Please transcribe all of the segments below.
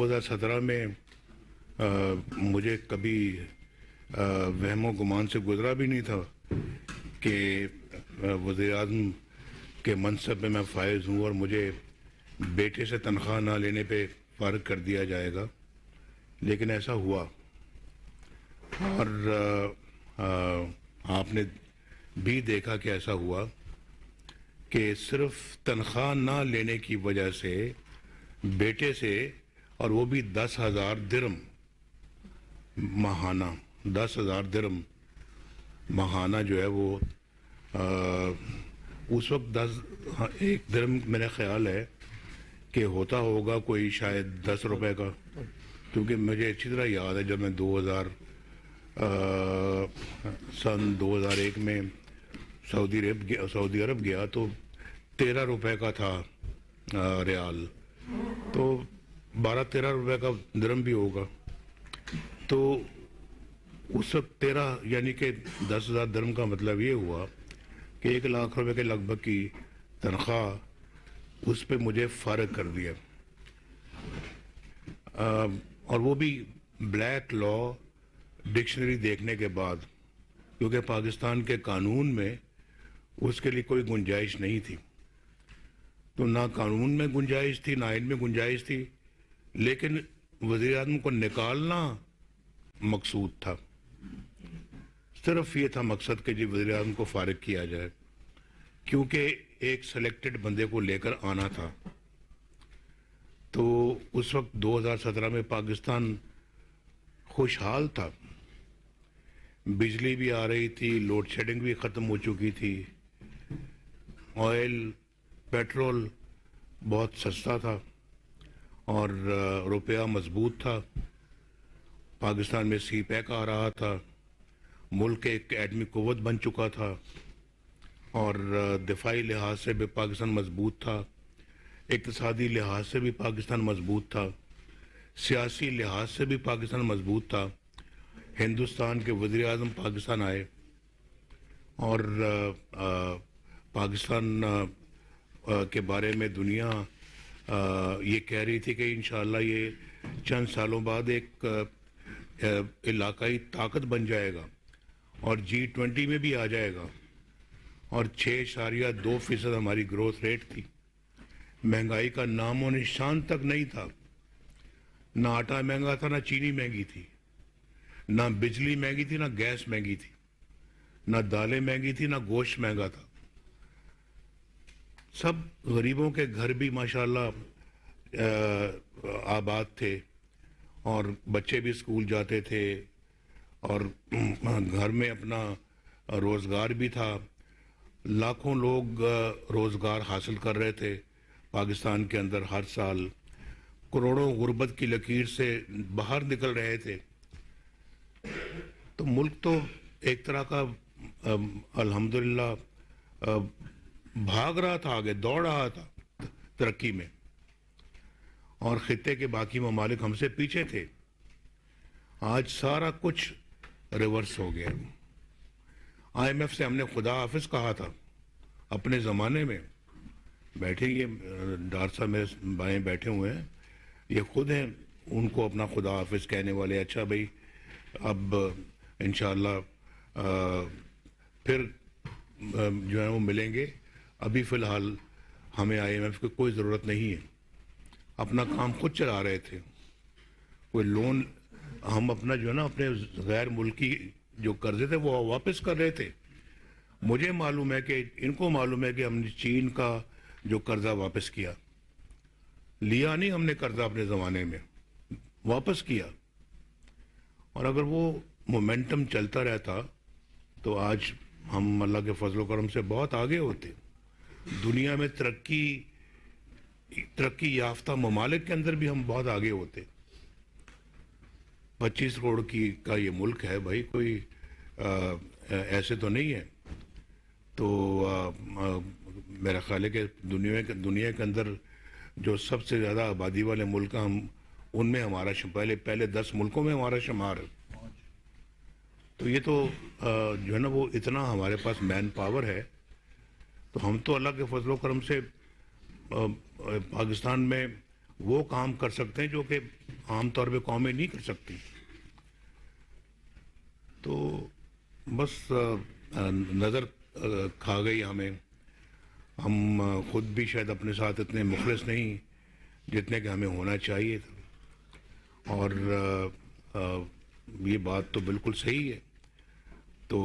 2017 میں مجھے کبھی وہم و گمان سے گزرا بھی نہیں تھا کہ وزیر اعظم کے منصب میں میں فائز ہوں اور مجھے بیٹے سے تنخواہ نہ لینے پہ فارغ کر دیا جائے گا، لیکن ایسا ہوا۔ اور آپ نے بھی دیکھا کہ ایسا ہوا کہ صرف تنخواہ نہ لینے کی وجہ سے بیٹے سے، اور وہ بھی 10,000 درہم ماہانہ، 10,000 درہم ماہانہ جو ہے وہ اس وقت ایک درہم میرا خیال ہے کہ ہوتا ہوگا کوئی شاید 10 روپے کا، کیونکہ مجھے اچھی طرح یاد ہے جب میں سن 2001 میں سعودی عرب گیا تو 13 روپے کا تھا ریال، تو 12-13 روپے کا درہم بھی ہوگا۔ تو اس وقت 13 یعنی کہ 10,000 درہم کا مطلب یہ ہوا کہ 1 لاکھ روپے کے لگ بھگ کی تنخواہ، اس پہ مجھے فارغ کر دیا، اور وہ بھی بلیک لا ڈکشنری دیکھنے کے بعد، کیونکہ پاکستان کے قانون میں اس کے لیے کوئی گنجائش نہیں تھی۔ تو نہ قانون میں گنجائش تھی، نہ آئین میں گنجائش تھی، لیکن وزیر اعظم کو نکالنا مقصود تھا۔ صرف یہ تھا مقصد کہ جی وزیر اعظم کو فارغ کیا جائے، کیونکہ ایک سلیکٹڈ بندے کو لے کر آنا تھا۔ تو اس وقت 2017 میں پاکستان خوشحال تھا، بجلی بھی آ رہی تھی، لوڈ شیڈنگ بھی ختم ہو چکی تھی، آئل پیٹرول بہت سستا تھا، اور روپیہ مضبوط تھا، پاکستان میں سی پیک آ رہا تھا، ملک ایک ایٹمی قوت بن چکا تھا، اور دفاعی لحاظ سے بھی پاکستان مضبوط تھا، اقتصادی لحاظ سے بھی پاکستان مضبوط تھا، سیاسی لحاظ سے بھی پاکستان مضبوط تھا۔ ہندوستان کے وزیر اعظم پاکستان آئے، اور پاکستان کے بارے میں دنیا یہ کہہ رہی تھی کہ انشاءاللہ یہ چند سالوں بعد ایک علاقائی طاقت بن جائے گا اور G20 میں بھی آ جائے گا، اور 6.2% ہماری گروتھ ریٹ تھی، مہنگائی کا نام و نشان تک نہیں تھا، نہ آٹا مہنگا تھا، نہ چینی مہنگی تھی، نہ بجلی مہنگی تھی، نہ گیس مہنگی تھی، نہ دالیں مہنگی تھی، نہ گوشت مہنگا تھا۔ سب غریبوں کے گھر بھی ماشاءاللہ آباد تھے، اور بچے بھی اسکول جاتے تھے، اور گھر میں اپنا روزگار بھی تھا، لاکھوں لوگ روزگار حاصل کر رہے تھے پاکستان کے اندر ہر سال، کروڑوں غربت کی لکیر سے باہر نکل رہے تھے۔ تو ملک تو ایک طرح کا الحمدللہ بھاگ رہا تھا، آگے دوڑ رہا تھا ترقی میں، اور خطے کے باقی ممالک ہم سے پیچھے تھے۔ آج سارا کچھ ریورس ہو گیا۔ IMF سے ہم نے خدا حافظ کہا تھا اپنے زمانے میں، بیٹھے یہ ڈاکٹر صاحب میرے بائیں بیٹھے ہوئے ہیں، یہ خود ہیں ان کو اپنا خدا حافظ کہنے والے۔ اچھا بھائی اب انشاءاللہ پھر جو ہے وہ ملیں گے، ابھی فی الحال ہمیں IMF کی کوئی ضرورت نہیں ہے، اپنا کام خود چلا رہے تھے۔ کوئی لون ہم اپنا جو ہے نا اپنے غیر ملکی جو قرضے تھے وہ واپس کر رہے تھے۔ مجھے معلوم ہے کہ ان کو معلوم ہے کہ ہم نے چین کا جو قرضہ واپس کیا، لیا نہیں ہم نے قرضہ اپنے زمانے میں، واپس کیا، اور اگر وہ مومنٹم چلتا رہتا تو آج ہم اللہ کے فضل و کرم سے بہت آگے ہوتے۔ دنیا میں ترقی یافتہ ممالک کے اندر بھی ہم بہت آگے ہوتے۔ 25 کروڑ کا یہ ملک ہے بھائی، کوئی ایسے تو نہیں ہے۔ تو میرا خیال ہے کہ دنیا کے اندر جو سب سے زیادہ آبادی والے ملک ہم ان میں ہمارا پہلے 10 ملکوں میں ہمارا شمار ہے۔ تو یہ تو جو ہے نا وہ اتنا ہمارے پاس مین پاور ہے، تو ہم تو اللہ کے فضل و کرم سے پاکستان میں وہ کام کر سکتے ہیں جو کہ عام طور پہ قومیں نہیں کر سکتی. تو بس نظر کھا گئی ہمیں. ہم خود بھی شاید اپنے ساتھ اتنے مخلص نہیں جتنے کہ ہمیں ہونا چاہیے تھا. اور یہ بات تو بالکل صحیح ہے. تو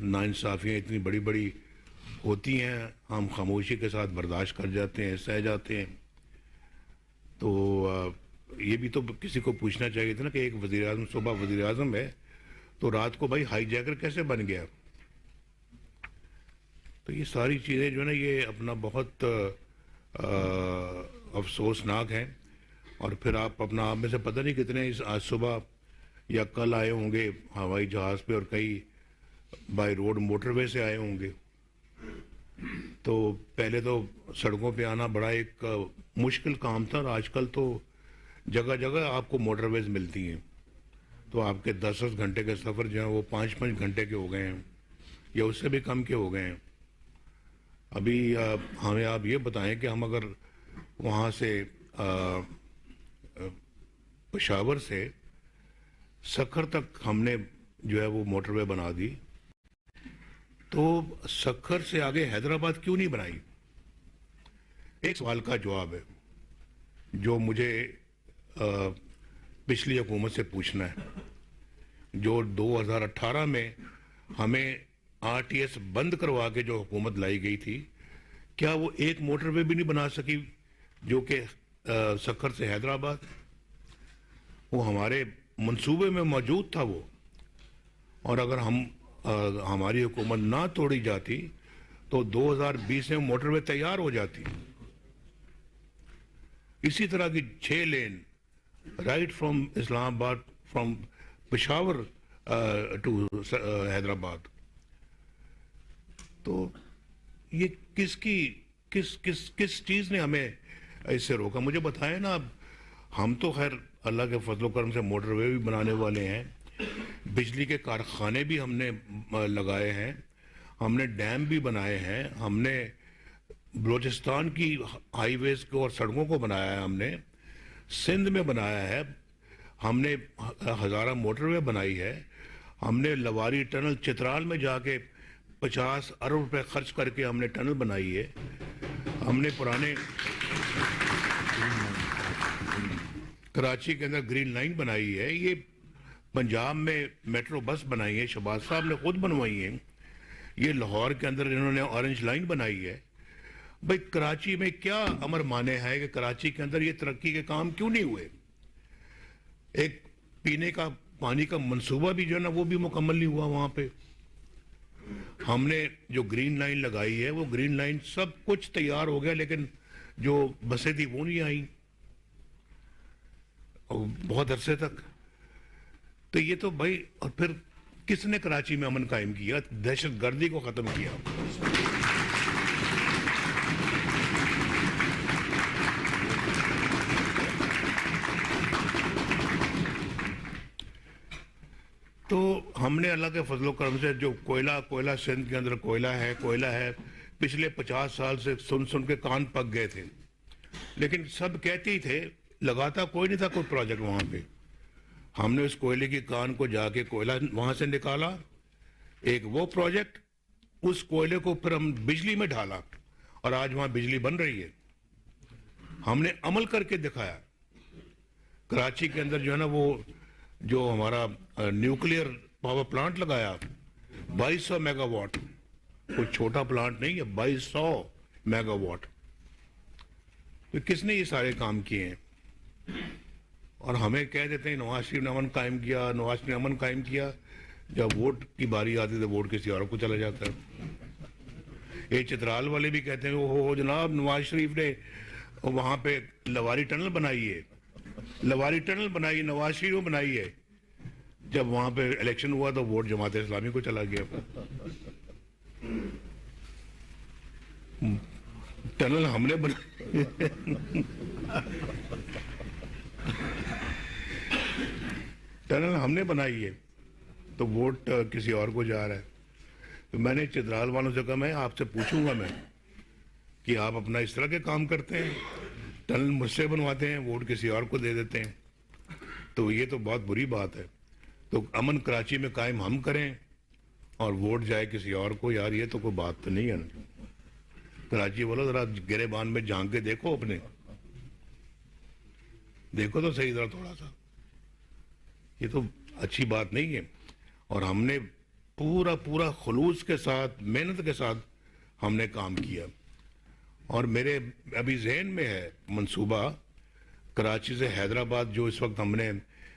ناانصافیاں اتنی بڑی بڑی ہوتی ہیں, ہم خاموشی کے ساتھ برداشت کر جاتے ہیں, سہ جاتے ہیں. تو یہ بھی تو کسی کو پوچھنا چاہیے تھا نا کہ ایک وزیر اعظم صبح وزیر اعظم ہے تو رات کو بھائی ہائی جیکر کیسے بن گیا. تو یہ ساری چیزیں جو ہے نا یہ اپنا بہت افسوسناک ہیں. اور پھر آپ اپنا آپ میں سے پتہ نہیں کتنے آج صبح یا کل آئے ہوں گے ہوائی جہاز پہ, اور کئی بائی روڈ موٹر وے سے آئے ہوں گے. تو پہلے تو سڑکوں پہ آنا بڑا ایک مشکل کام تھا, اور آج کل تو جگہ جگہ آپ کو موٹر ویز ملتی ہیں. تو آپ کے 10-10 گھنٹے کے سفر جو ہیں وہ 5-5 گھنٹے کے ہو گئے ہیں, یا اس سے بھی کم کے ہو گئے ہیں. ابھی ہمیں آپ یہ بتائیں کہ ہم اگر وہاں سے پشاور سے سکھر تک ہم نے جو ہے وہ موٹر وے بنا دی, تو سکھر سے آگے حیدرآباد کیوں نہیں بنائی؟ ایک سوال کا جواب ہے جو مجھے پچھلی حکومت سے پوچھنا ہے. جو 2018 میں ہمیں RTS بند کروا کے جو حکومت لائی گئی تھی, کیا وہ ایک موٹر وے بھی نہیں بنا سکی جو کہ سکھر سے حیدرآباد؟ وہ ہمارے منصوبے میں موجود تھا وہ, اور اگر ہماری حکومت نہ توڑی جاتی تو 2020 میں موٹر وے تیار ہو جاتی. اسی طرح کی 6 لین رائٹ فرام اسلام آباد, فرام پشاور ٹو حیدرآباد. تو یہ کس چیز نے ہمیں اس سے روکا؟ مجھے بتائیں نا. اب ہم تو خیر اللہ کے فضل و کرم سے موٹر وے بھی بنانے والے ہیں, بجلی کے کارخانے بھی ہم نے لگائے ہیں, ہم نے ڈیم بھی بنائے ہیں, ہم نے بلوچستان کی ہائی ویز کو اور سڑکوں کو بنایا ہے, ہم نے سندھ میں بنایا ہے, ہم نے ہزارہ موٹر وے بنائی ہے, ہم نے لواری ٹنل چترال میں جا کے 50 ارب روپے خرچ کر کے ہم نے ٹنل بنائی ہے, ہم نے پرانے کراچی کے اندر گرین لائن بنائی ہے, یہ پنجاب میں میٹرو بس بنائی ہے, شہباز صاحب نے خود بنوائی ہیں, یہ لاہور کے اندر انہوں نے اورنج لائن بنائی ہے. بھئی کراچی میں کیا امر مانے ہے کہ کراچی کے اندر یہ ترقی کے کام کیوں نہیں ہوئے؟ ایک پینے کا پانی کا منصوبہ بھی جو ہے نا وہ بھی مکمل نہیں ہوا وہاں پہ. ہم نے جو گرین لائن لگائی ہے وہ گرین لائن سب کچھ تیار ہو گیا, لیکن جو بسیں تھی وہ نہیں آئیں بہت عرصے تک. تو یہ تو بھائی, اور پھر کس نے کراچی میں امن قائم کیا؟ دہشت گردی کو ختم کیا. تو ہم نے اللہ کے فضل و کرم سے جو کوئلہ سندھ کے اندر کوئلہ ہے, پچھلے 50 سال سے سن کے کان پک گئے تھے, لیکن سب کہتے ہی تھے, لگاتا کوئی نہیں تھا کوئی پروجیکٹ وہاں پہ. ہم نے اس کوئلے کی کان کو جا کے کوئلہ وہاں سے نکالا, ایک وہ پروجیکٹ, اس کوئلے کو پھر ہم بجلی میں ڈالا, اور آج وہاں بجلی بن رہی ہے. ہم نے عمل کر کے دکھایا. کراچی کے اندر جو ہے نا وہ جو ہمارا نیوکلیئر پاور پلانٹ لگایا 2200 میگا واٹ, کوئی چھوٹا پلانٹ نہیں ہے, 2200 میگا واٹ. تو کس نے یہ سارے کام کیے ہیں؟ اور ہمیں کہہ دیتے ہیں نواز شریف نے امن قائم کیا, نواز شریف نے امن قائم کیا. جب ووٹ کی باری آتی تو ووٹ کسی اور کو چلا جاتا ہے. یہ چترال والے بھی کہتے ہیں وہ جناب نواز شریف نے وہاں پہ لواری ٹنل بنائی ہے, نواز شریف نے بنائی ہے. جب وہاں پہ الیکشن ہوا تو ووٹ جماعت اسلامی کو چلا گیا. ٹنل ہم نے بنائی ہے تو ووٹ کسی اور کو جا رہا ہے. تو میں نے چترال والوں سے کہا میں آپ سے پوچھوں گا میں کہ آپ اپنا اس طرح کے کام کرتے ہیں, ٹنل مجھ سے بنواتے ہیں, ووٹ کسی اور کو دے دیتے ہیں. تو یہ تو بہت بری بات ہے. تو امن کراچی میں قائم ہم کریں اور ووٹ جائے کسی اور کو, یار یہ تو کوئی بات تو نہیں ہے. کراچی والوں ذرا گریبان میں جھانک کے دیکھو, اپنے دیکھو تو صحیح ذرا تھوڑا سا. یہ تو اچھی بات نہیں ہے. اور ہم نے پورا خلوص کے ساتھ, محنت کے ساتھ ہم نے کام کیا. اور میرے ابھی ذہن میں ہے منصوبہ, کراچی سے حیدرآباد جو اس وقت ہم نے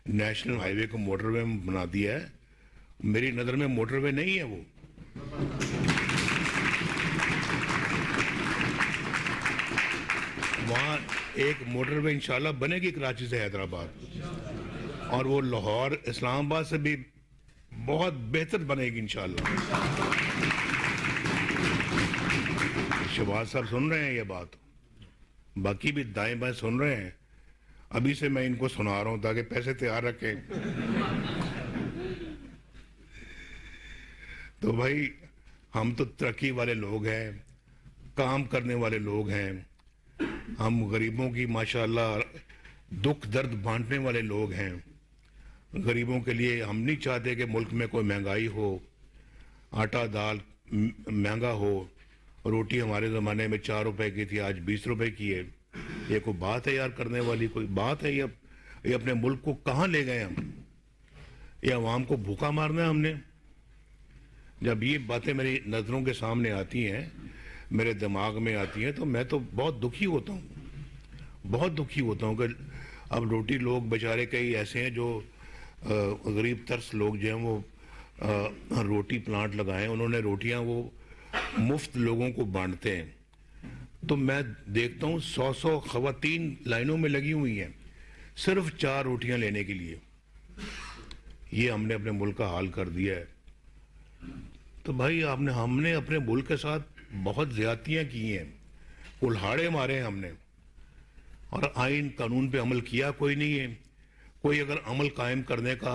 نیشنل ہائی وے کو موٹر وے بنا دیا ہے, میری نظر میں موٹر وے نہیں ہے وہ. وہاں ایک موٹر وے انشاءاللہ بنے گی کراچی سے حیدرآباد, اور وہ لاہور اسلام آباد سے بھی بہت بہتر بنے گی انشاءاللہ. شہباز صاحب سن رہے ہیں یہ بات, باقی بھی دائیں بائیں سن رہے ہیں. ابھی سے میں ان کو سنا رہا ہوں تاکہ پیسے تیار رکھیں. تو بھائی ہم تو ترقی والے لوگ ہیں, کام کرنے والے لوگ ہیں. ہم غریبوں کی ماشاءاللہ دکھ درد بانٹنے والے لوگ ہیں. غریبوں کے لیے ہم نہیں چاہتے کہ ملک میں کوئی مہنگائی ہو, آٹا دال مہنگا ہو. روٹی ہمارے زمانے میں 4 روپے کی تھی, آج 20 روپے کی ہے. یہ کوئی بات ہے یار کرنے والی, کوئی بات ہے؟ یہ اپنے ملک کو کہاں لے گئے ہم؟ یہ عوام کو بھوکا مارنا ہے ہم نے. جب یہ باتیں میری نظروں کے سامنے آتی ہیں, میرے دماغ میں آتی ہیں, تو میں تو بہت دکھی ہوتا ہوں, بہت دکھی ہوتا ہوں کہ اب روٹی لوگ بیچارے کئی ایسے ہیں جو غریب ترس لوگ جو ہیں وہ روٹی پلانٹ لگائیں, انہوں نے روٹیاں وہ مفت لوگوں کو بانٹتے ہیں. تو میں دیکھتا ہوں 100 خواتین لائنوں میں لگی ہوئی ہیں صرف 4 روٹیاں لینے کے لیے. یہ ہم نے اپنے ملک کا حال کر دیا ہے. تو بھائی ہم نے اپنے ملک کے ساتھ بہت زیادتیاں کی ہیں, کلہاڑے مارے ہیں ہم نے, اور آئین قانون پہ عمل کیا کوئی نہیں ہے. کوئی اگر عمل قائم کرنے کا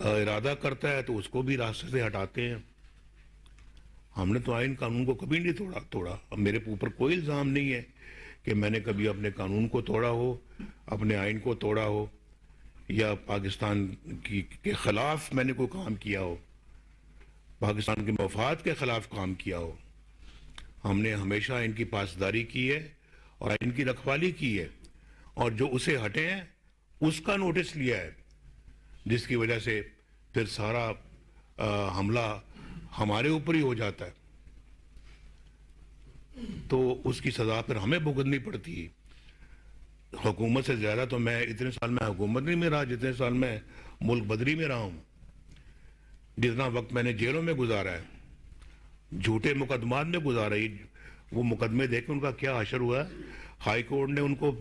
ارادہ کرتا ہے تو اس کو بھی راستے سے ہٹاتے ہیں. ہم نے تو آئین قانون کو کبھی نہیں توڑا. اب میرے اوپر کوئی الزام نہیں ہے کہ میں نے کبھی اپنے قانون کو توڑا ہو, اپنے آئین کو توڑا ہو, یا پاکستان کے خلاف میں نے کوئی کام کیا ہو, پاکستان کے مفاد کے خلاف کام کیا ہو. ہم نے ہمیشہ ان کی پاسداری کی ہے اور ان کی رکھوالی کی ہے, اور جو اسے ہٹے ہیں اس کا نوٹس لیا ہے, جس کی وجہ سے پھر سارا حملہ ہمارے اوپر ہی ہو جاتا ہے. تو اس کی سزا پھر ہمیں بھگتنی پڑتی ہے. حکومت سے زیادہ تو میں اتنے سال میں حکومت نہیں میں رہا جتنے سال میں ملک بدری میں رہا ہوں. جتنا وقت میں نے جیلوں میں گزارا ہے, جھوٹے مقدمات میں گزارا ہے. وہ مقدمے دیکھ کے ان کا کیا حشر ہوا ہے. ہائی کورٹ نے ان کو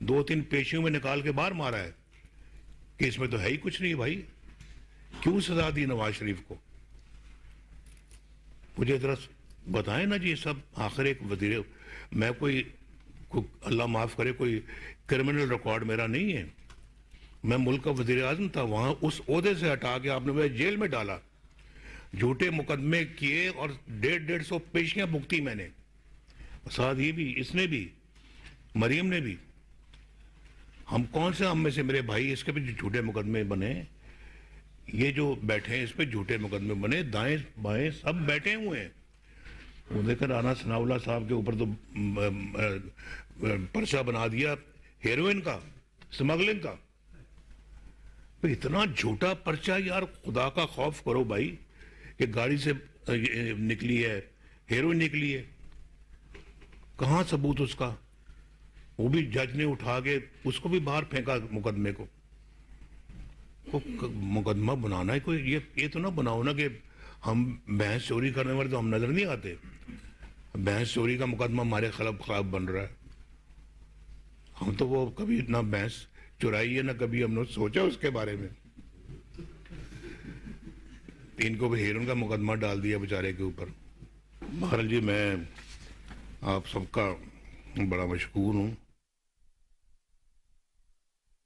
2-3 پیشیوں میں نکال کے باہر مارا ہے کہ اس میں تو ہے ہی کچھ نہیں. بھائی کیوں سزا دی نواز شریف کو؟ مجھے ذرا بتائیں نا جی سب. آخر ایک وزیر, میں کوئی اللہ معاف کرے کوئی کرمنل ریکارڈ میرا نہیں ہے. میں ملک کا وزیر اعظم تھا, وہاں اس عہدے سے ہٹا کے آپ نے مجھے جیل میں ڈالا, جھوٹے مقدمے کیے اور 150 پیشیاں بھگتی میں نے. ساتھ یہ بھی, اس نے بھی, مریم نے بھی. ہم کون سے ہم میں سے میرے بھائی اس کے بھی جھوٹے مقدمے بنے, یہ جو بیٹھے ہیں اس پہ جھوٹے مقدمے بنے, دائیں بائیں سب بیٹھے ہوئے ہیں. وہ دیکھیں رانا ثناء اللہ صاحب کے اوپر تو پرچہ بنا دیا ہیروئن کا, سمگلنگ کا. اتنا جھوٹا پرچہ یار, خدا کا خوف کرو بھائی, کہ گاڑی سے نکلی ہے, ہیروئن نکلی ہے, کہاں ثبوت اس کا؟ وہ بھی جج نے اٹھا کے اس کو بھی باہر پھینکا مقدمے کو. مقدمہ بنانا ہے کوئی, یہ تو نہ بناؤ نا کہ ہم بھینس چوری کرنے والے تو ہم نظر نہیں آتے. بھینس چوری کا مقدمہ ہمارے خلاف بن رہا ہے. ہم تو وہ کبھی نہ بھینس چرائی ہے نہ کبھی ہم نے سوچا اس کے بارے میں. ان کو بھی ہیرون کا مقدمہ ڈال دیا بیچارے کے اوپر. بہرحال جی میں آپ سب کا بڑا مشکور ہوں.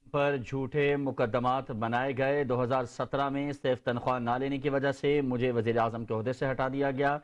پر جھوٹے مقدمات بنائے گئے. 2017 میں سیف تنخواہ نہ لینے کی وجہ سے مجھے وزیر اعظم کے عہدے سے ہٹا دیا گیا.